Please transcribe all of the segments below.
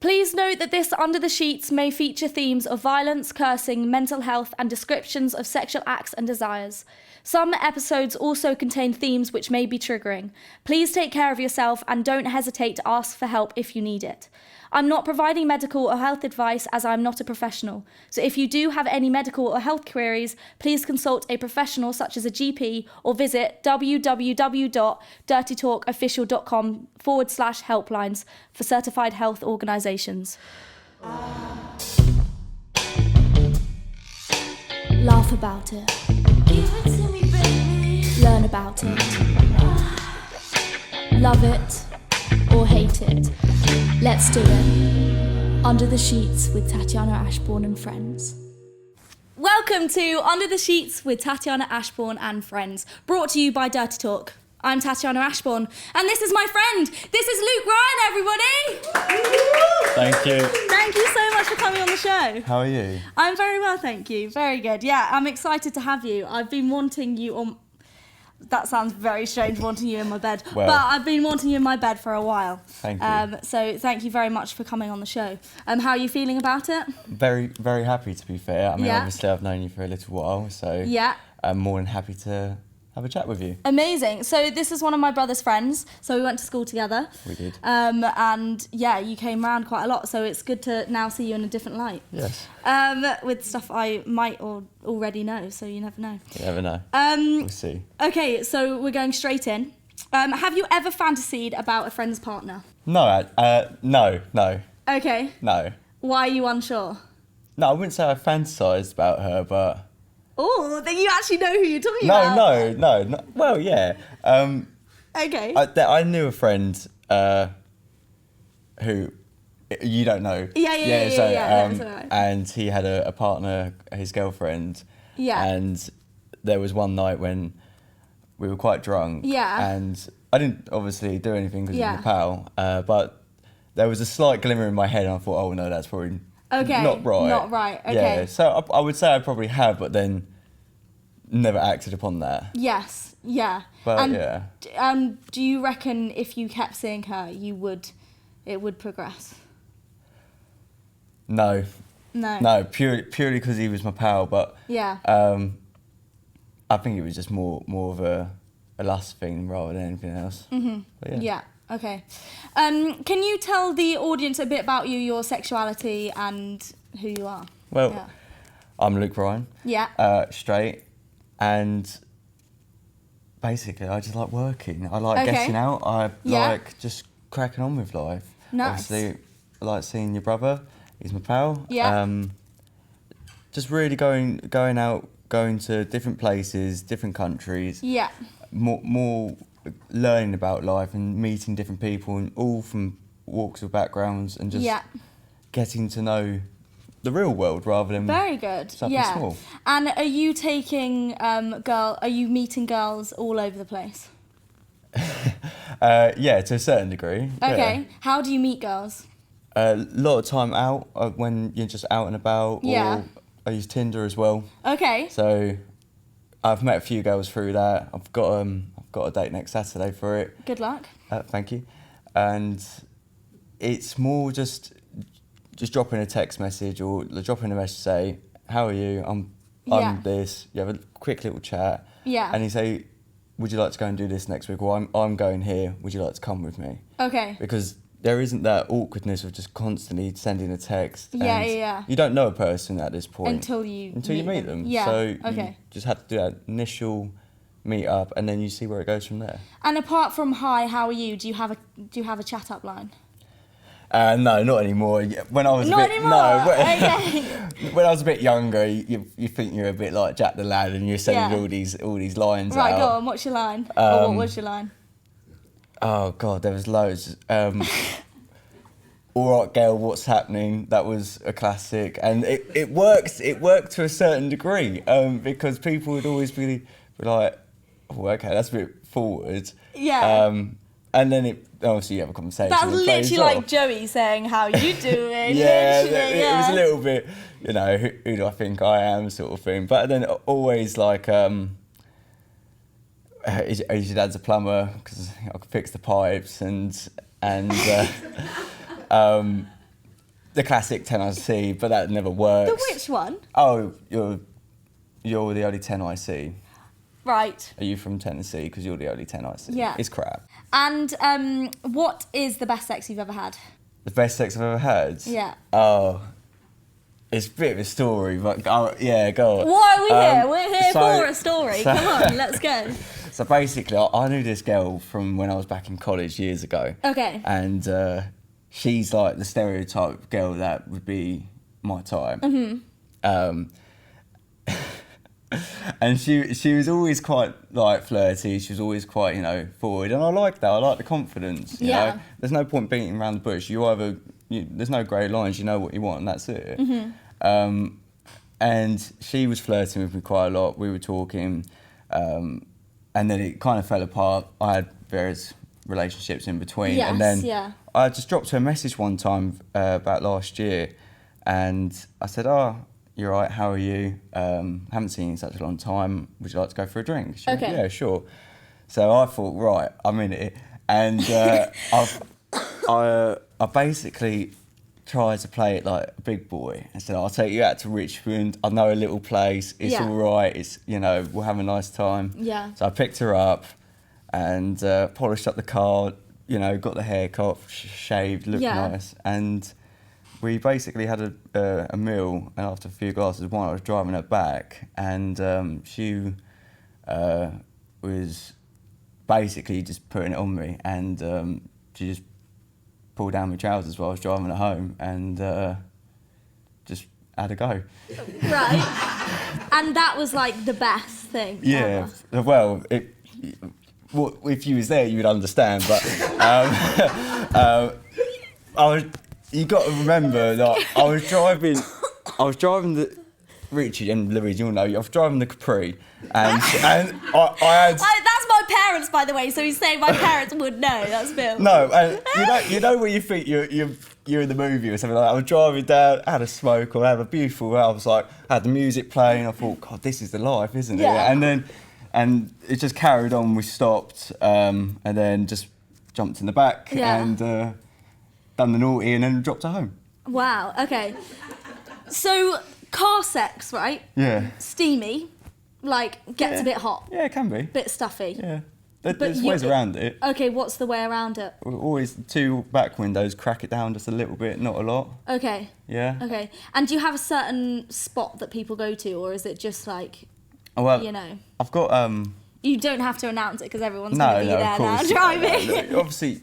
Please note that this Under the Sheets may feature themes of violence, cursing, mental health, and descriptions of sexual acts and desires. Some episodes also contain themes which may be triggering. Please take care of yourself and don't hesitate to ask for help if you need it. I'm not providing medical or health advice as I'm not a professional. So if you do have any medical or health queries, please consult a professional such as a GP or visit www.dirtytalkofficial.com/helplines for certified health organisations. Laugh about it. Give it to me, baby. Learn about it. Love it or hate it. Let's do it. Under the Sheets with Tatiana Ashbourne and friends. Welcome to Under the Sheets with Tatiana Ashbourne and friends, brought to you by Dirty Talk. I'm Tatiana Ashbourne, and this is my friend. This is Luke Ryan, everybody. Thank you. Thank you so much for coming on the show. How are you? I'm very well, thank you. Very good. Yeah, I'm excited to have you. I've been wanting you on... That sounds very strange, wanting you in my bed. Well, but I've been wanting you in my bed for a while. Thank you. So thank you very much for coming on the show. How are you feeling about it? Very, very happy, to be fair. I mean, Yeah. obviously I've known you for a little while, so Yeah. I'm more than happy to have a chat with you. Amazing. So this is one of my brother's friends. So we went to school together. We did. And yeah, you came round quite a lot. So it's good to now see you in a different light. Yes. With stuff I might or already know. So you never know. You never know. We'll see. Okay, so we're going straight in. Have you ever fantasied about a friend's partner? No, no. Okay. No. Why are you unsure? No, I wouldn't say I fantasised about her, but... Oh, then you actually know who you're talking about. No. Well, yeah. Okay. I knew a friend who you don't know. Yeah, that's all right. And he had a partner, his girlfriend. Yeah. And there was one night when we were quite drunk. Yeah. And I didn't obviously do anything because Yeah. of my pal, but there was a slight glimmer in my head and I thought, oh no, that's probably Okay. not right. Not right, okay. Yeah, so I would say I probably have, but then never acted upon that. Yes, yeah. But and, yeah. Do you reckon if you kept seeing her, it would progress? No. No. Purely because he was my pal, but Yeah. I think it was just more of a lust thing rather than anything else. Mhm. But Yeah. Okay. Can you tell the audience a bit about you, your sexuality, and who you are? Well, Yeah. I'm Luke Ryan. Yeah. Straight, and basically I just like working. I like Okay. getting out. I Yeah. like just cracking on with life. Nice. Obviously, I like seeing your brother. He's my pal. Yeah. Just really going out, going to different places, different countries. Yeah. More learning about life and meeting different people, and all from walks of backgrounds, and just Yeah. getting to know the real world rather than Very good. something Yeah. small. And are you taking Are you meeting girls all over the place? Yeah, to a certain degree. Okay. How do you meet girls? A lot of time out when you're just out and about. Yeah. Or I use Tinder as well. Okay. So I've met a few girls through that. I've got a date next Saturday for it. Good luck. Thank you. And it's more just dropping a text message or dropping a message, say, how are you? I'm Yeah. this. You have a quick little chat. Yeah. And you say, would you like to go and do this next week? Or I'm going here. Would you like to come with me? Okay. Because there isn't that awkwardness of just constantly sending a text. Yeah, and yeah. You don't know a person at this point. Until you meet them. Yeah. So Okay. you just have to do that initial meet up, and then you see where it goes from there. And apart from hi, how are you? Do you have a chat up line? No, not anymore. When I was Not a bit, anymore. no, Okay. when I was a bit younger, you think you're a bit like Jack the Lad, and you're sending Yeah. all these lines Right, out. go on. What's your line? Or what was your line? Oh God, there was loads. All right, Gail, what's happening? That was a classic, and it works. It worked to a certain degree because people would always be like, "Oh, okay, that's a bit forward." Yeah. And then obviously you have a conversation. That's and play literally as well. like Joey saying, "How you doing?" Yeah, Literally, it was a little bit, who do I think I am, sort of thing. But then always like, is your dad's a plumber? Because I could fix the pipes and the classic 10 I see, but that never works. The which one? Oh, you're the only 10 I see. Right. Are you from Tennessee? Because you're the only 10 I see. Yeah. It's crap. And what is the best sex you've ever had? The best sex I've ever had? Yeah. Oh, it's a bit of a story, but yeah, go on. Why are we here? We're here so- for a story. so- Come on, let's go. So basically, I knew this girl from when I was back in college years ago. Okay. And she's like the stereotype girl that would be my type. Mm-hmm. And she was always quite like flirty. She was always quite, forward, and I like that. I like the confidence. You know, there's no point beating around the bush. There's no grey lines. You know what you want, and that's it. Mm-hmm. And she was flirting with me quite a lot. We were talking, and then it kind of fell apart. I had various relationships in between, Yes, and then yeah. I just dropped her a message one time about last year, and I said, "Oh, you're right. How are you? Haven't seen you in such a long time. Would you like to go for a drink?" She went, Okay. "Yeah, sure." So I thought, right, I'm in it, and I basically tried to play it like a big boy and said, "I'll take you out to Richmond. I know a little place. It's Yeah. all right. It's we'll have a nice time." Yeah. So I picked her up and polished up the car. Got the haircut, shaved, looked Yeah. nice, and we basically had a meal. And after a few glasses of wine, I was driving her back, and she was basically just putting it on me, and she just pulled down my trousers while I was driving her home, and just had a go. Right. And that was like the best thing. Yeah. ever. Well, if you was there, you would understand. But you got to remember that I was driving the Richie and Louise. You'll know. I was driving the Capri, and I had. That's my parents, by the way. So he's saying my parents would know. That's Bill. No, and you know when you think you're in the movie or something like that. I was driving down, had a smoke or had a beautiful. I was like, had the music playing. I thought, God, this is the life, isn't it? Yeah. And it just carried on. We stopped, and then just jumped in the back and done the naughty, and then dropped her home. Wow. Okay. So car sex, right? Yeah. Steamy, like gets a bit hot, Yeah, it can be. bit stuffy. Yeah. There's ways around it. Okay, what's the way around it? Always two back windows, crack it down just a little bit, not a lot. Okay. Yeah. Okay. And do you have a certain spot that people go to, or is it just like, Oh, well, I've got You don't have to announce it because everyone's going to be there of course. now driving. Obviously,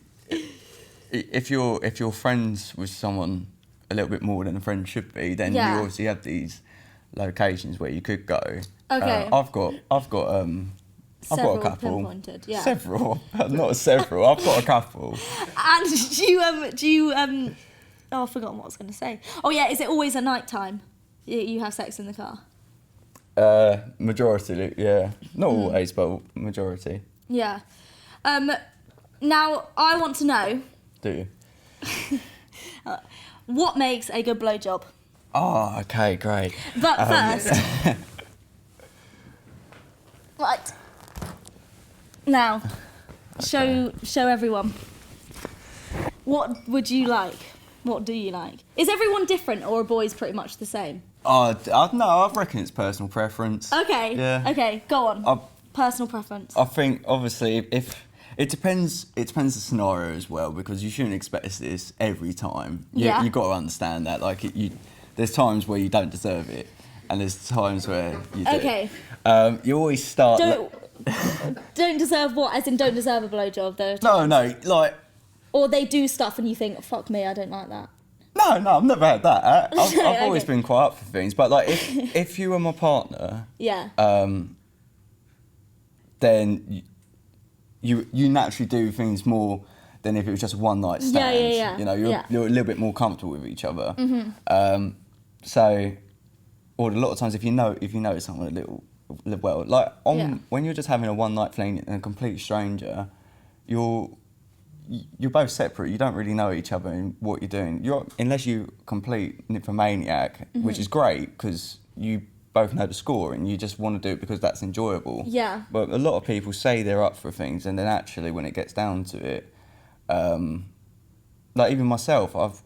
if you're friends with someone a little bit more than a friend should be, then you obviously have these locations where you could go. Okay. I've got Several a couple. pinpointed, yeah. Several, not several. I've got a couple. And do you oh, I've forgotten what I was going to say. Oh yeah, is it always at night time you have sex in the car? Majority, yeah. Not always, but majority. Yeah. Now I want to know Do you? what makes a good blowjob. Oh, okay, great. But first, right now, show everyone. What would you like? What do you like? Is everyone different, or are boys pretty much the same? No, I reckon it's personal preference. Okay. Yeah. Okay, go on. I- Personal preference. I think obviously if it depends the scenario as well, because you shouldn't expect this every time. Yeah. You got to understand that. Like there's times where you don't deserve it, and there's times where you do. Okay. You always start. Don't deserve what? As in, don't deserve a blowjob, though. No, like. Or they do stuff and you think, fuck me, I don't like that. No, I've never had that. I've always Okay. been quite up for things, but like if you were my partner, Yeah. then you naturally do things more than if it was just a one night stand. Yeah. You know, you're a little bit more comfortable with each other. Mm-hmm. So, or a lot of times if you know someone a little well, like when you're just having a one night fling and a complete stranger, you're both separate. You don't really know each other and what you're doing. Unless you complete nymphomaniac, which is great because you both know the score and you just want to do it because that's enjoyable. Yeah. But a lot of people say they're up for things, and then actually when it gets down to it, like even myself, I've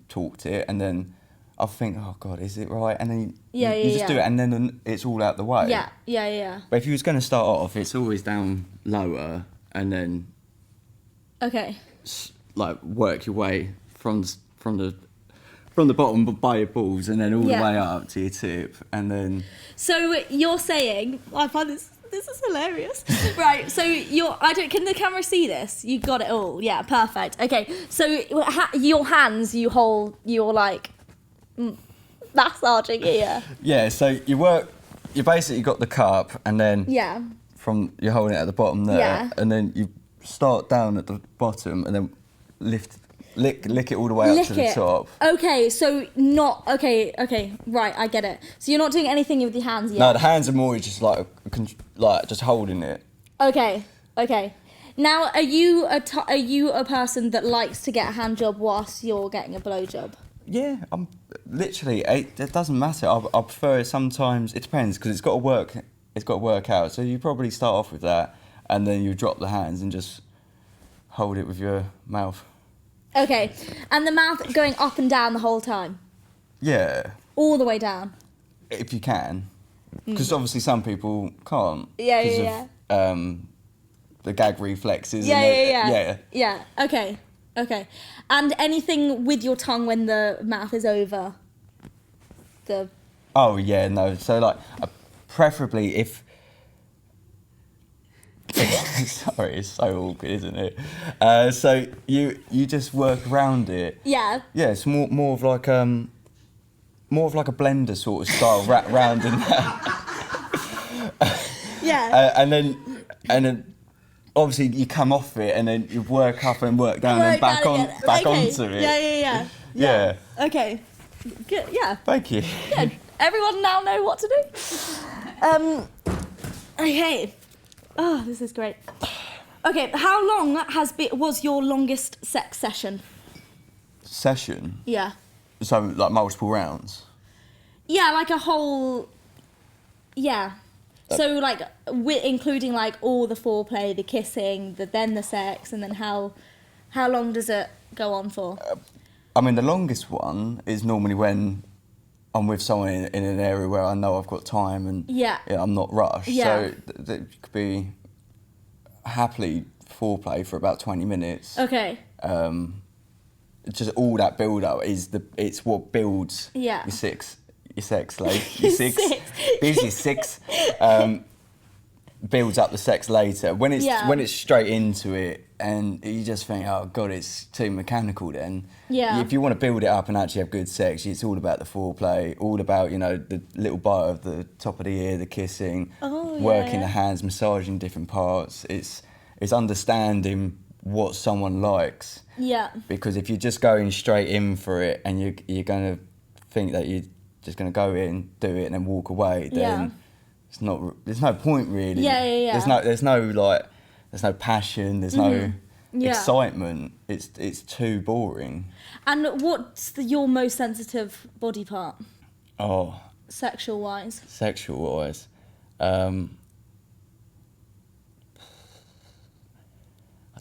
talked it, and then I'll think, oh God, is it right? And then Yeah, you just yeah. do it, and then it's all out the way. Yeah. But if you was going to start off, it's always down lower, and then Okay. like work your way from the bottom by your balls, and then all the way up to your tip, and then. So you're saying, I find this is hilarious. Right, so can the camera see this? You got it all. Yeah, perfect. Okay, so your hands, you're like massaging here. Yeah, so you basically got the cup, and then you're holding it at the bottom there, and then you start down at the bottom, and then lick it all the way up to the top. Okay, so okay, right, I get it. So you're not doing anything with your hands yet? No, the hands are more just like just holding it. Okay. Now, are you a person that likes to get a hand job whilst you're getting a blowjob? Yeah, I'm literally. It doesn't matter. I prefer it sometimes. It depends because it's got to work. It's got to work out. So you probably start off with that, and then you drop the hands and just hold it with your mouth. Okay, and the mouth going up and down the whole time? Yeah. All the way down? If you can. Because obviously some people can't. Yeah. Of, the gag reflexes. Yeah. Okay. And anything with your tongue when the mouth is over? Oh, yeah, no. So, like, preferably if... Sorry, it's so awkward, isn't it? So you just work around it. Yeah. Yeah, it's more of like a blender sort of style, wrap round in that. Yeah. And then obviously you come off it, and then you work up and work down and back onto it. Yeah. Okay. Good. Yeah. Thank you. Good. Everyone now know what to do. Okay. Oh, this is great. Okay, how long was your longest sex session? Session? Yeah. So, like, multiple rounds? Yeah, like a whole... Yeah. So, like, including, like, all the foreplay, the kissing, then the sex, and then how long does it go on for? I mean, the longest one is normally when I'm with someone in an area where I know I've got time and I'm not rushed. Yeah. So it could be happily foreplay for about 20 minutes. Okay. Just all that build up it's what builds your sex life. Builds up the sex later. When it's straight into it and you just think, oh God, it's too mechanical then. Yeah. If you want to build it up and actually have good sex, it's all about the foreplay, all about, the little bite of the top of the ear, the kissing, working the hands, massaging different parts. It's understanding what someone likes. Yeah. Because if you're just going straight in for it and you're going to think that you're just going to go in, do it and then walk away, then there's no point really. Yeah. There's no passion, there's no excitement. It's too boring. And what's your most sensitive body part? Oh. Sexual wise. I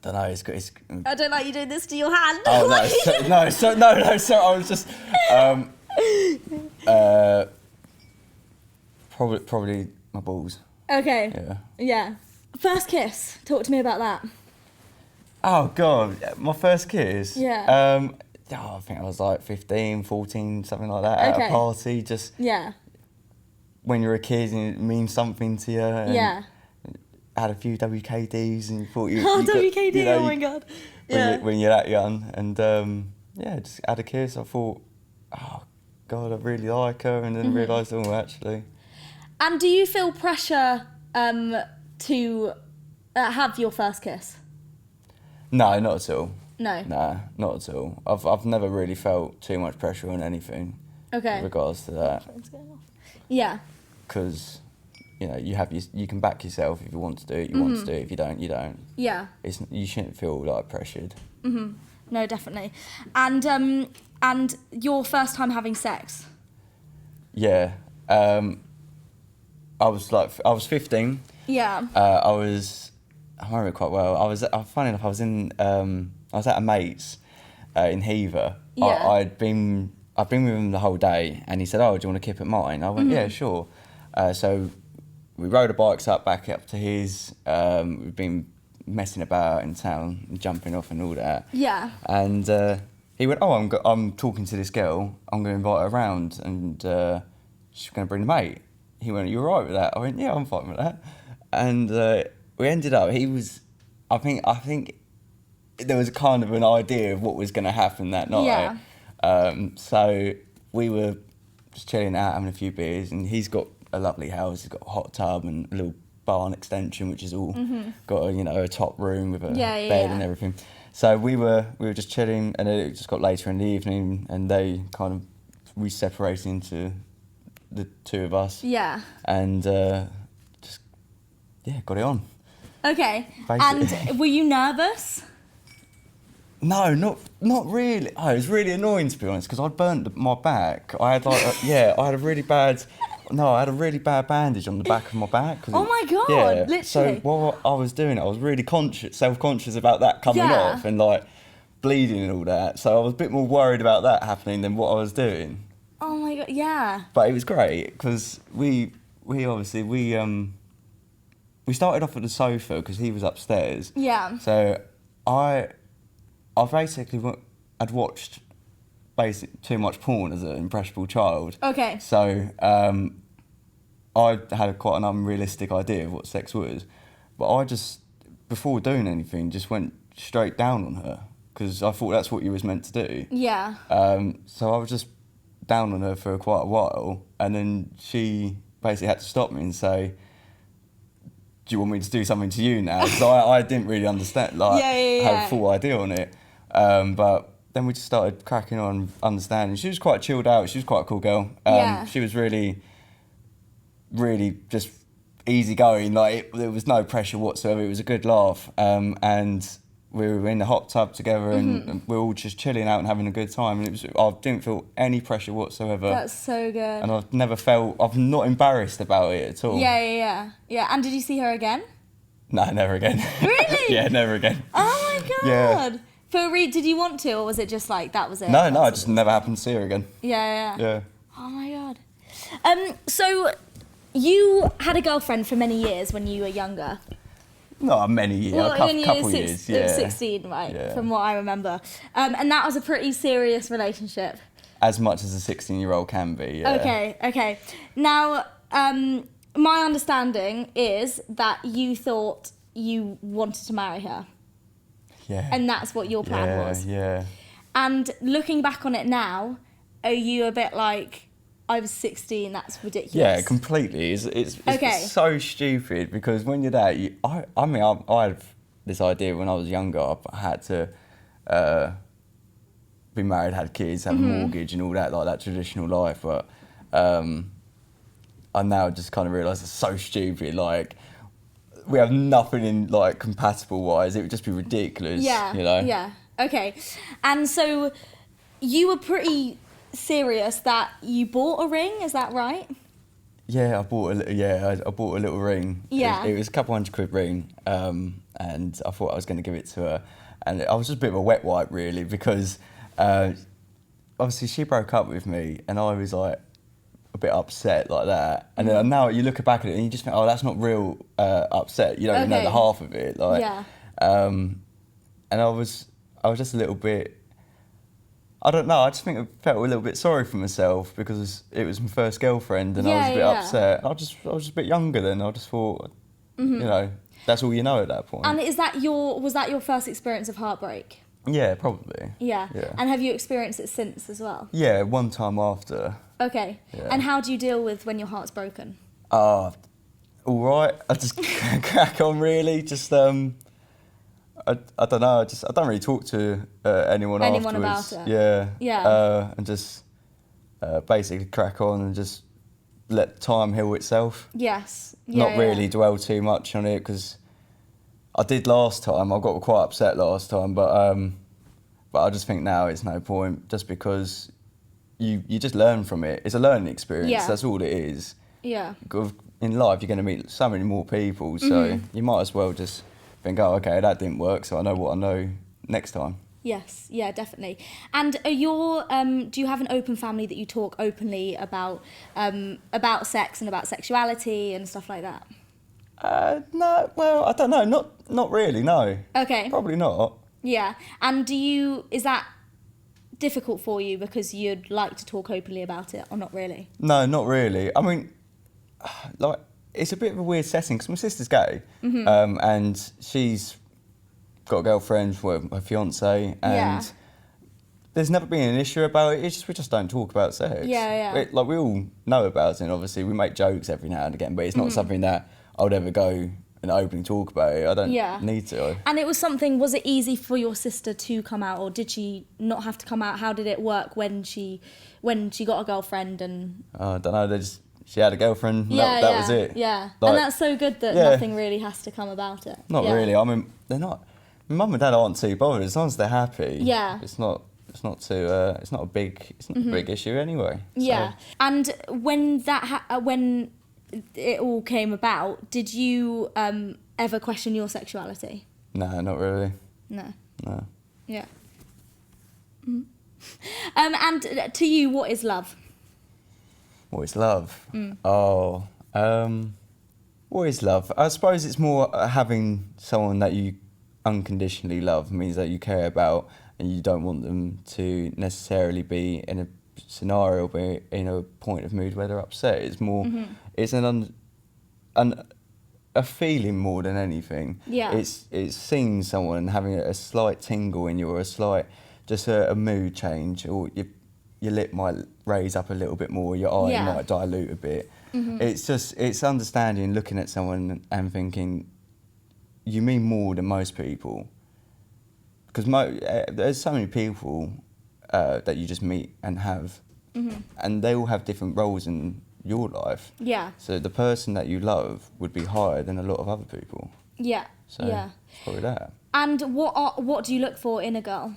don't know. It's. I don't like you doing this to your hand. Oh no! So I was just probably my balls. Okay. Yeah. First kiss. Talk to me about that. Oh God, my first kiss. Yeah. I think I was like 15, 14, something like that, at a party. Just when you're a kid and it means something to you. And had a few WKDs and you thought you. Oh, you got, WKD! you know, oh my God. When you're that young, and just had a kiss. I thought, oh God, I really like her, and then realised, oh, actually. And do you feel pressure to have your first kiss? No, not at all. No. Nah, not at all. I've never really felt too much pressure on anything. Okay. In regards to that. Yeah. Because, you can back yourself if you want to do it. You want to do it. If you don't, you don't. Yeah. You shouldn't feel like pressured. No, definitely. And your first time having sex? Yeah. I was 15. Yeah. I remember it quite well. Funny enough, I was at a mate's, in Hever. Yeah. I've been with him the whole day, and he said, "Oh, do you want to kip at mine?" I went, "Yeah, sure." So we rode the bikes back up to his. We've been messing about in town, and jumping off and all that. Yeah. And he went, "Oh, I'm talking to this girl. I'm going to invite her around, and she's going to bring a mate." He went, "You all right with that?" I went, "Yeah, I'm fine with that." And we ended up. He was. I think there was kind of an idea of what was going to happen that night. Yeah. So we were just chilling out, having a few beers, and he's got a lovely house. He's got a hot tub and a little barn extension, which is all got a top room with a bed and everything. So we were just chilling, and it just got later in the evening, and we separated into the two of us. Yeah. And just got it on. Okay. Basically. And were you nervous? No, not really. Oh, it was really annoying, to be honest, because I'd burnt my back. I had I had a really bad bandage on the back of my back. Oh my God, literally. So what I was doing, I was really self-conscious about that coming off and like bleeding and all that. So I was a bit more worried about that happening than what I was doing. Oh my God, yeah. But it was great because we started off at the sofa because he was upstairs. Yeah. So I basically I'd watched too much porn as an impressionable child. Okay. So I had quite an unrealistic idea of what sex was, but I just, before doing anything, just went straight down on her because I thought that's what you was meant to do. Yeah. So I was just down on her for quite a while, and then she basically had to stop me and say, "Do you want me to do something to you now?" Because I didn't really understand, have a full idea on it. But then we just started cracking on, understanding. She was quite chilled out. She was quite a cool girl. She was really, really just easygoing. There was no pressure whatsoever. It was a good laugh. And we were in the hot tub together, and we were all just chilling out and having a good time. And I didn't feel any pressure whatsoever. That's so good. And I'm not embarrassed about it at all. Yeah. And did you see her again? No, never again. Really? Yeah, never again. Oh my God. Yeah. Did you want to, or was it just like that was it? No, I just never happened to see her again. Yeah. Oh my God. So you had a girlfriend for many years when you were younger. Not many years, Well, a couple years. Yeah. 16, right? Yeah. From what I remember, and that was a pretty serious relationship. As much as a 16-year-old can be. Yeah. Okay. Now, my understanding is that you thought you wanted to marry her. Yeah. And that's what your plan was. Yeah. And looking back on it now, are you a bit like, I was 16, that's ridiculous? Yeah, completely. It's so stupid because when you're that, I had this idea when I was younger. I had to be married, had kids, have a mortgage and all that, like that traditional life. But I now just kind of realise it's so stupid. Like, we have nothing in like compatible wise. It would just be ridiculous. Yeah. You know. Yeah. Okay. And so you were pretty serious that you bought a ring. Is that right? Yeah, I bought a little ring. Yeah. It was a couple £100 ring, and I thought I was going to give it to her, and I was just a bit of a wet wipe really because obviously she broke up with me, and I was like a bit upset like that. And then now you look back at it and you just think, oh, that's not real upset. You don't even know the half of it. Like, yeah. And I was just a little bit. I don't know. I just think I felt a little bit sorry for myself because it was my first girlfriend, and I was a bit upset. I was just a bit younger then. I just thought, you know, that's all you know at that point. And was that your first experience of heartbreak? Yeah, probably. Yeah. Yeah. And have you experienced it since as well? Yeah, one time after. Okay. Yeah. And how do you deal with when your heart's broken? All right. I just crack on really. Just I don't know. I don't really talk to anyone afterwards. About it. Yeah. Yeah. And just basically crack on and just let time heal itself. Yes. Yeah, Not really dwell too much on it because I did last time. I got quite upset last time, but I just think now it's no point just because you just learn from it. It's a learning experience. Yeah. That's all it is. Yeah. In life, you're going to meet so many more people, so you might as well just think, oh, okay, that didn't work, so I know what I know next time. Yes, yeah, definitely. And do you have an open family that you talk openly about sex and about sexuality and stuff like that? No, well, I don't know. Not really. No. Okay. Probably not. Yeah. And is that difficult for you because you'd like to talk openly about it, or not really? No, not really. I mean, like, it's a bit of a weird setting because my sister's gay, and she's got a girlfriend, well, her fiance, and Yeah. there's never been an issue about it. It's just we just don't talk about sex. Yeah. Like, we all know about it, and obviously we make jokes every now and again, but it's not something that I would ever go and openly talk about it. I don't need to. And was it easy for your sister to come out, or did she not have to come out? How did it work when she got a girlfriend? And I don't know. She had a girlfriend. Yeah, that was it. Yeah, Like, and that's so good that nothing really has to come about it. Not really. I mean, they're not. My mum and dad aren't too bothered as long as they're happy. Yeah. It's not a big issue anyway. Yeah. So. And when when it all came about, did you ever question your sexuality? No, not really. No. No. Yeah. Mm-hmm. And to you, what is love? What is love? Oh, what is love? I suppose it's more having someone that you unconditionally love means that you care about and you don't want them to necessarily be in a scenario where in a point of mood where they're upset. It's more, it's a feeling more than anything. Yeah. It's seeing someone and having a slight tingle in you, or just a mood change, or your lip might raise up a little bit more, your eye might dilute a bit. It's understanding, looking at someone and thinking, you mean more than most people. Because there's so many people that you just meet and have, and they all have different roles in your life. Yeah. So the person that you love would be higher than a lot of other people. Yeah. So it's probably that. And what do you look for in a girl?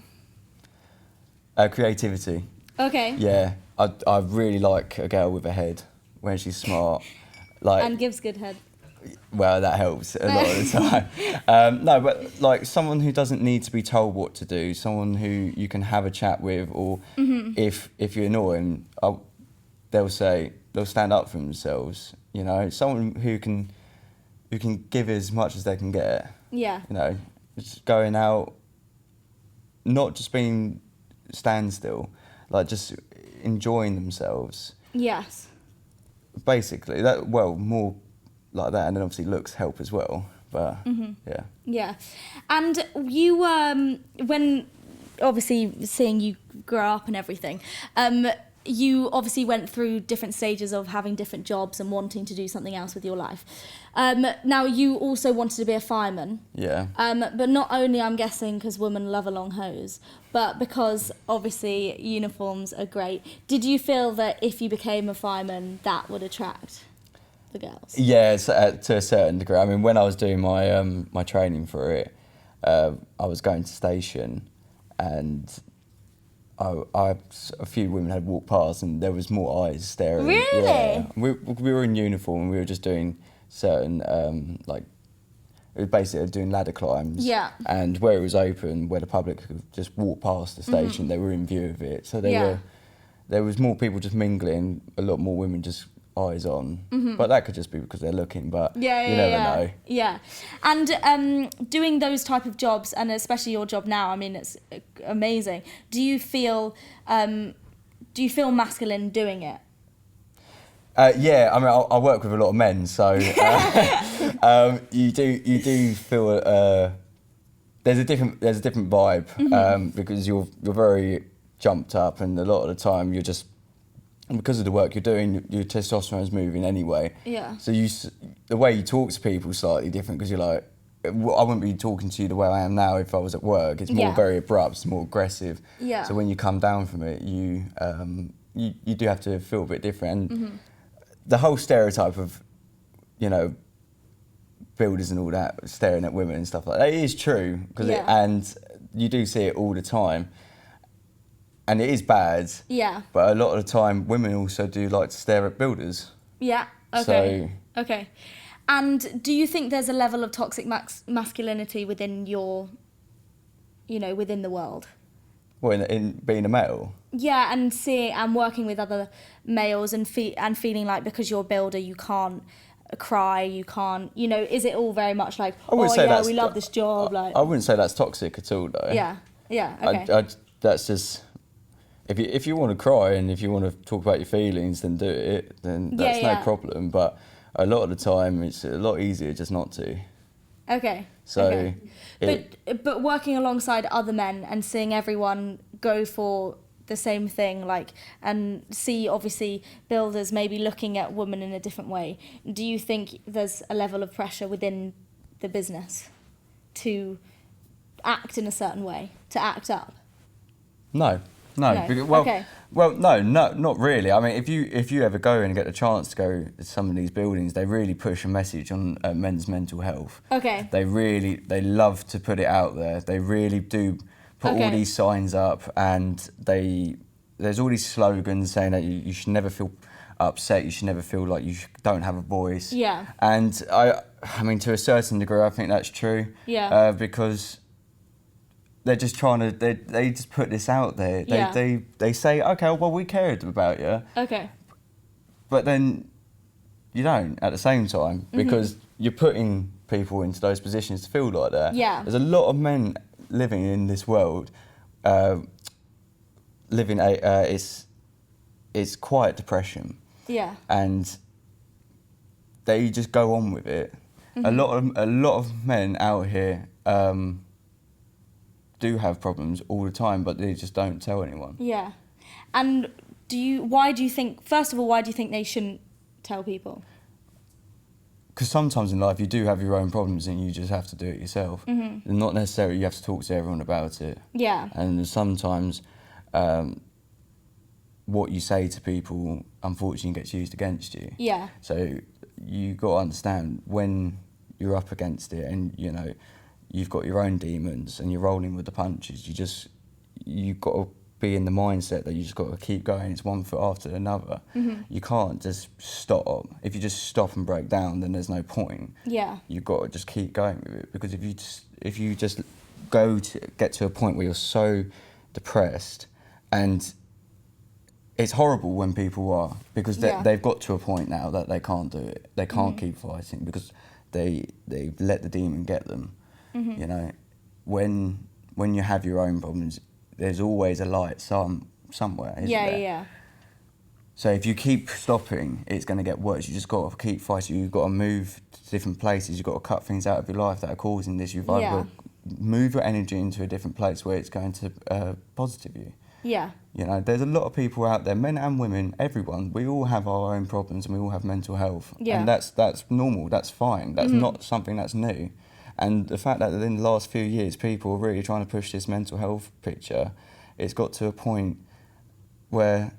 Creativity. Okay. Yeah, I really like a girl with a head when she's smart. And gives good head. Well, that helps a lot of the time. No, but like someone who doesn't need to be told what to do, someone who you can have a chat with, or if you annoy them, they'll stand up for themselves. You know, someone who can give as much as they can get. Yeah. You know, just going out, not just being standstill, like just enjoying themselves. Yes. Basically, more like that, and then obviously looks help as well. But yeah. Yeah. And you, when obviously seeing you grow up and everything, you obviously went through different stages of having different jobs and wanting to do something else with your life. Now, you also wanted to be a fireman. Yeah. But not only, I'm guessing, because women love a long hose, but because obviously uniforms are great. Did you feel that if you became a fireman, that would attract the girls? Yeah, to a certain degree. I mean, when I was doing my my training for it, I was going to station, and a few women had walked past, and there was more eyes staring. Really? Yeah. We were in uniform, and we were just doing certain it was basically doing ladder climbs. Yeah. And where it was open, where the public could just walk past the station, they were in view of it. So there was more people just mingling, a lot more women just eyes on. But that could just be because they're looking, but you never know. Yeah. And doing those type of jobs, and especially your job now, I mean, it's amazing. Do you feel masculine doing it? Yeah, I mean, I work with a lot of men, so you do feel there's a different vibe because you're very jumped up, and a lot of the time you're just, because of the work you're doing, your testosterone's moving anyway. Yeah. So the way you talk to people is slightly different, because you're like, I wouldn't be talking to you the way I am now if I was at work. It's more very abrupt, it's more aggressive. Yeah. So when you come down from it, you do have to feel a bit different. And the whole stereotype of, you know, builders and all that staring at women and stuff like that, it is true, and you do see it all the time. And it is bad. Yeah. But a lot of the time, women also do like to stare at builders. Yeah. Okay. Okay. And do you think there's a level of toxic masculinity within within the world? Well, in being a male. Yeah, and working with other males and feeling like because you're a builder you can't cry, you can't, is it all very much like, we love this job? I wouldn't say that's toxic at all, though. Yeah, okay. That's just, if you want to cry and if you want to talk about your feelings, then do it, then that's no problem. But a lot of the time, it's a lot easier just not to. Okay. So, but working alongside other men and seeing everyone go for the same thing, and see obviously builders maybe looking at women in a different way. Do you think there's a level of pressure within the business to act in a certain way, to act up? No. Okay. Well, no, not really. I mean, if you ever go and get the chance to go to some of these buildings, they really push a message on men's mental health. Okay. They love to put it out there. They really do put all these signs up, and there's all these slogans saying that you should never feel upset, you should never feel like you don't have a voice. Yeah. And I mean, to a certain degree, I think that's true. Yeah. Because they're just trying to, they just put this out there. They say, okay, well, we cared about you. Okay. But then you don't at the same time, because you're putting people into those positions to feel like that. Yeah. There's a lot of men living in this world, it's quiet depression. Yeah. And they just go on with it. A lot of men out here do have problems all the time, but they just don't tell anyone. Yeah. And why do you think they shouldn't tell people? Because sometimes in life you do have your own problems and you just have to do it yourself. And not necessarily you have to talk to everyone about it. Yeah. And sometimes what you say to people unfortunately gets used against you. Yeah. So you got to understand when you're up against it and you've got your own demons and you're rolling with the punches, you've got to be in the mindset that you just got to keep going. It's one foot after another. You can't just stop. If you just stop and break down, then there's no point. Yeah. You've got to just keep going with it, because if you just get to a point where you're so depressed, and it's horrible when people are, because they've got to a point now that they can't do it. They can't keep fighting because they've let the demon get them. When you have your own problems, there's always a light somewhere, isn't there? Yeah. So if you keep stopping, it's going to get worse. You just got to keep fighting. You've got to move to different places. You've got to cut things out of your life that are causing this. You've either got to move your energy into a different place where it's going to positive you. Yeah. There's a lot of people out there, men and women, everyone. We all have our own problems and we all have mental health. Yeah. And that's normal. That's fine. That's not something that's new. And the fact that in the last few years, people are really trying to push this mental health picture, it's got to a point where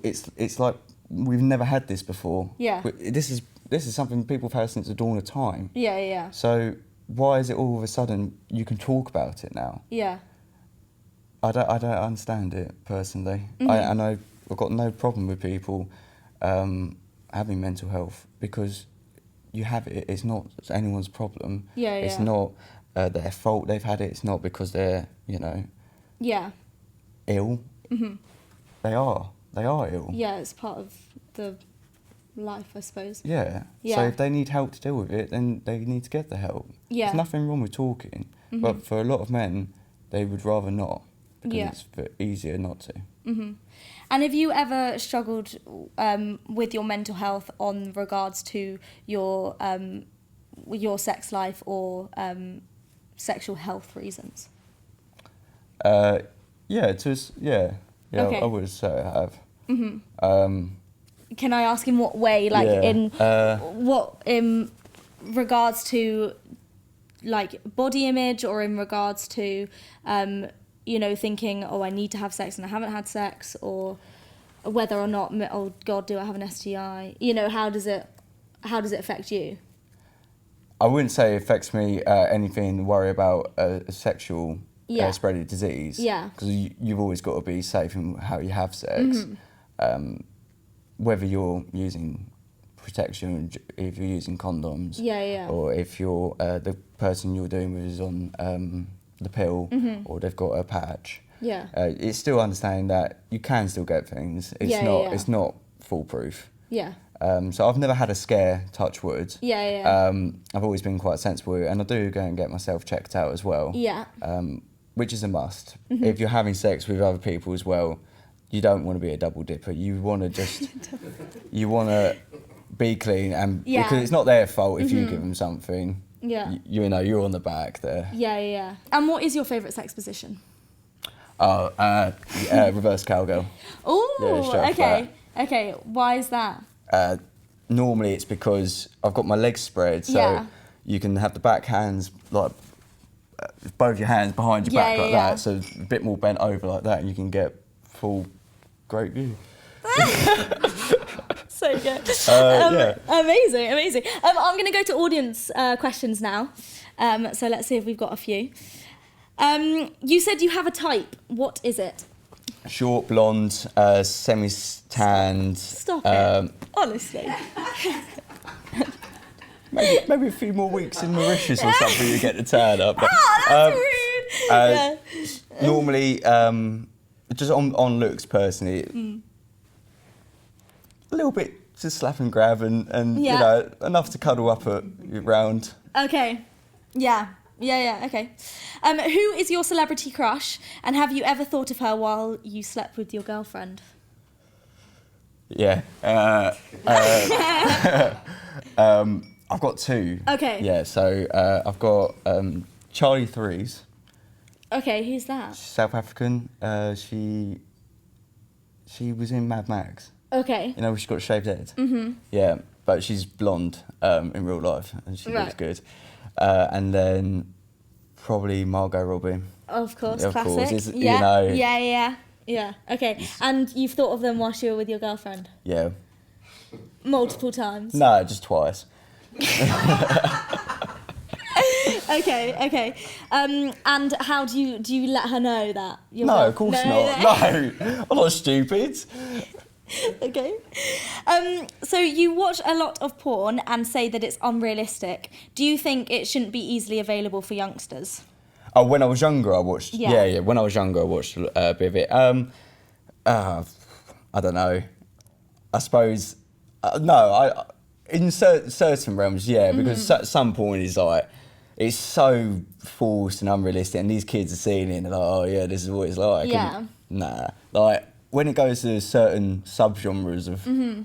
it's like we've never had this before. Yeah. This is something people have had since the dawn of time. Yeah. So why is it all of a sudden you can talk about it now? Yeah. I don't understand it personally. I've got no problem with people having mental health, because you have it. It's not anyone's problem. Yeah. It's not their fault they've had it. It's not because they're ill. They are ill. Yeah, it's part of the life, I suppose. Yeah. So if they need help to deal with it, then they need to get the help. Yeah. There's nothing wrong with talking, but for a lot of men, they would rather not, because it's easier not to. And have you ever struggled with your mental health on regards to your sex life or sexual health reasons? Okay. I would say I have. Can I ask in what way? In regards to body image, or in regards to thinking, I need to have sex and I haven't had sex, or whether or not, oh God, do I have an STI? How does it affect you? I wouldn't say it affects me anything. Worry about a sexual spreading disease. Yeah. Because you've always got to be safe in how you have sex. Whether you're using protection, if you're using condoms, or if you're the person you're doing with is on the pill, or they've got a patch. Yeah. It's still understanding that you can still get things. It's not foolproof. Yeah. So I've never had a scare, touch wood. Yeah. I've always been quite sensible, and I do go and get myself checked out as well. Yeah. Which is a must. If you're having sex with other people as well, you don't want to be a double dipper. You want to you want to be clean, and because it's not their fault if you give them something. Yeah. You know, you're on the back there. Yeah. And what is your favourite sex position? Reverse cowgirl. Oh, okay. Why is that? Normally it's because I've got my legs spread, so you can have the back hands like both your hands behind your back like that, so a bit more bent over like that, and you can get full great view. So good. Yeah. Amazing. I'm going to go to audience questions now. So let's see if we've got a few. You said you have a type. What is it? Short, blonde, semi-tanned. Stop it. Honestly. Maybe a few more weeks in Mauritius or something, you get the tan up. But, That's rude. Normally, just on looks personally, a little bit to slap and grab and you know, enough to cuddle up around. Okay. Yeah, okay. Who is your celebrity crush, and have you ever thought of her while you slept with your girlfriend? Yeah. I've got two. Okay. Yeah, so I've got Charlie Threes. Okay, who's that? She's South African. She was in Mad Max. Okay. You know, she's got a shaved head. Mm-hmm. Yeah, but she's blonde in real life, and she looks good. And then probably Margot Robbie. Of course, Of classic. course, You know. Yeah. Okay. It's, and you've thought of them whilst you were with your girlfriend? Yeah. Multiple times? No, just twice. Okay. And how do you let her know that? No, of course not. No, I'm not stupid. Okay. So you watch a lot of porn and say that it's unrealistic. Do you think it shouldn't be easily available for youngsters? Oh, when I was younger, I watched. Yeah. When I was younger, I watched a bit of it. I don't know. I suppose no. In certain realms, yeah, because at some point it's like it's so forced and unrealistic, and these kids are seeing it and they're like, oh yeah, this is what it's like. Yeah. And, nah, like when it goes to certain subgenres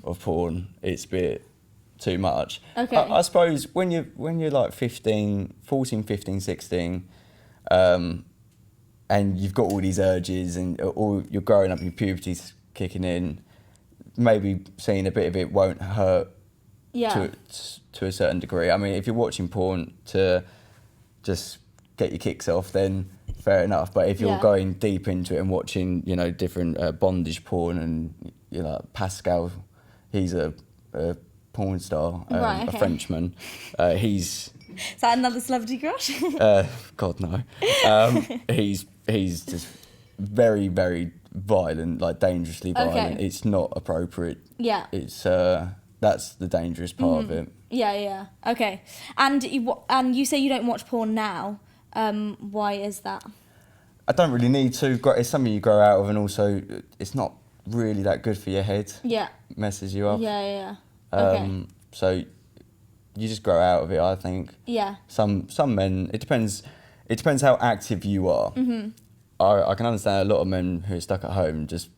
of porn, it's a bit too much. Okay. I suppose when you're like 14, 15, 16. And you've got all these urges, and or you're growing up and your puberty's kicking in, maybe seeing a bit of it won't hurt to a certain degree. I mean, if you're watching porn to just get your kicks off, then fair enough. But if you're going deep into it and watching, you know, different bondage porn, and you know, Pascal, he's a porn star, a Frenchman. Is that another celebrity crush? God no. He's just very, very violent, like dangerously violent. Okay. It's not appropriate. Yeah. It's that's the dangerous part of it. Yeah. Okay. And you say you don't watch porn now. Why is that? I don't really need to. It's something you grow out of, and also it's not really that good for your head. Yeah. It messes you up. Yeah. Okay. So you just grow out of it, I think. Yeah. Some men, it depends how active you are. Mm-hmm. I can understand a lot of men who are stuck at home just,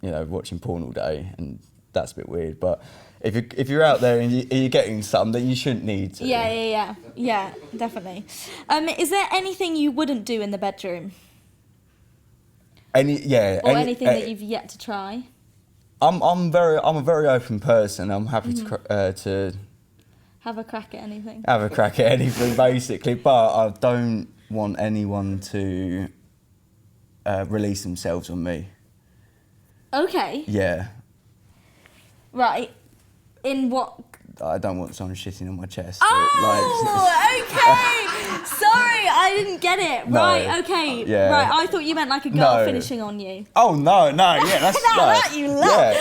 you know, watching porn all day, and that's a bit weird. But if you're out there and you're getting some, then you shouldn't need to. Yeah, definitely. Is there anything you wouldn't do in the bedroom? Anything that you've yet to try? I'm a very open person. I'm happy to have a crack at anything. Have a crack at anything, basically. But I don't want anyone to release themselves on me. Okay. Yeah. Right. In what? I don't want someone shitting on my chest. Okay. Sorry, I didn't get it. No. Right, okay. Yeah. Right, I thought you meant like a girl finishing on you. Oh, no, yeah, that's... that you love.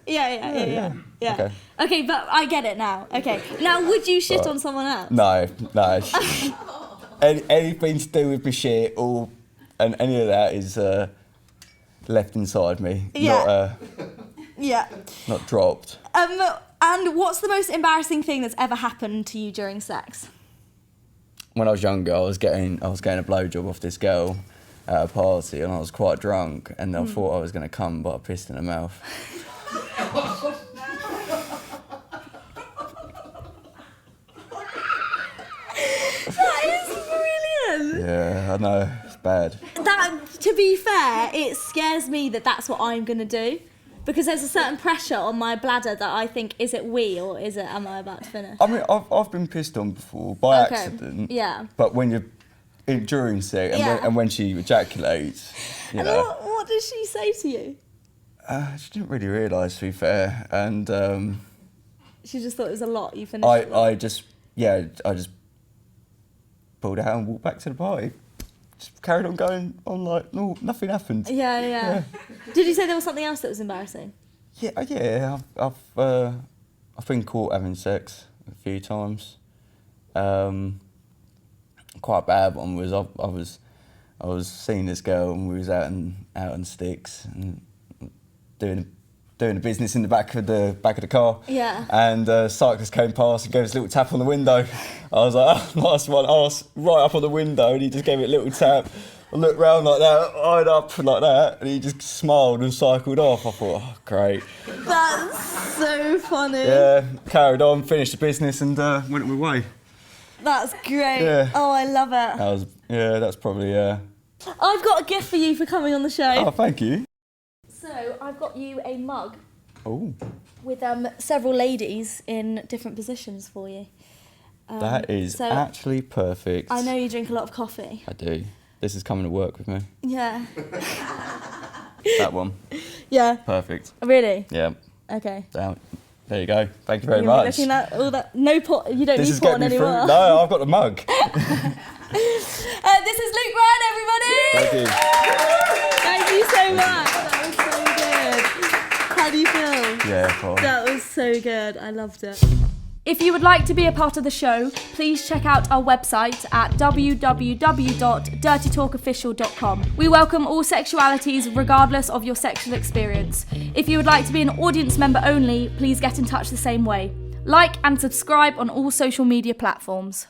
Yeah. Yeah. Okay, but I get it now. Okay. Now, would you shit on someone else? No. Anything to do with my shit or and any of that is left inside me, Yeah. not dropped. And what's the most embarrassing thing that's ever happened to you during sex? When I was younger, I was getting a blowjob off this girl at a party, and I was quite drunk, and I thought I was going to come, but I pissed in her mouth. That is brilliant. Yeah, I know, it's bad. That, to be fair, it scares me that that's what I'm going to do. Because there's a certain pressure on my bladder that I think, is it wee or is it am I about to finish? I mean, I've been pissed on before by Okay, accident. yeah. But when you're during sex and when she ejaculates, you And know. what does she say to you? She didn't really realise, to be fair, and She just thought it was a lot. You finished. I just pulled out and walked back to the party. Just carried on going on like no, nothing happened. Yeah. Did you say there was something else that was embarrassing? Yeah. I've been caught having sex a few times. Quite a bad one was I was seeing this girl and we was out in sticks and doing a business in the back of the car. Yeah. And a cyclist came past and gave us a little tap on the window. I was like, oh, nice one. I was right up on the window and he just gave it a little tap. I looked round like that, eyed up like that, and he just smiled and cycled off. I thought, oh, great. That's so funny. Yeah, carried on, finished the business and went on my way. That's great. Yeah. Oh, I love it. That's probably, I've got a gift for you for coming on the show. Oh, thank you. So I've got you a mug Oh, with several ladies in different positions for you. that is so actually perfect. I know you drink a lot of coffee. I do. This is coming to work with me. Yeah. That one. Yeah. Perfect. Really? Yeah. Okay. Down. There you go. Thank you very You're much. looking at all that. No pot. You don't This need is pot getting me through. anymore. No, I've got the mug. This is Luke Ryan, everybody. Thank you. Thank you so much. That was so good. How do you feel? Yeah, fine. That was so good. I loved it. If you would like to be a part of the show, please check out our website at www.dirtytalkofficial.com. We welcome all sexualities regardless of your sexual experience. If you would like to be an audience member only, please get in touch the same way. Like and subscribe on all social media platforms.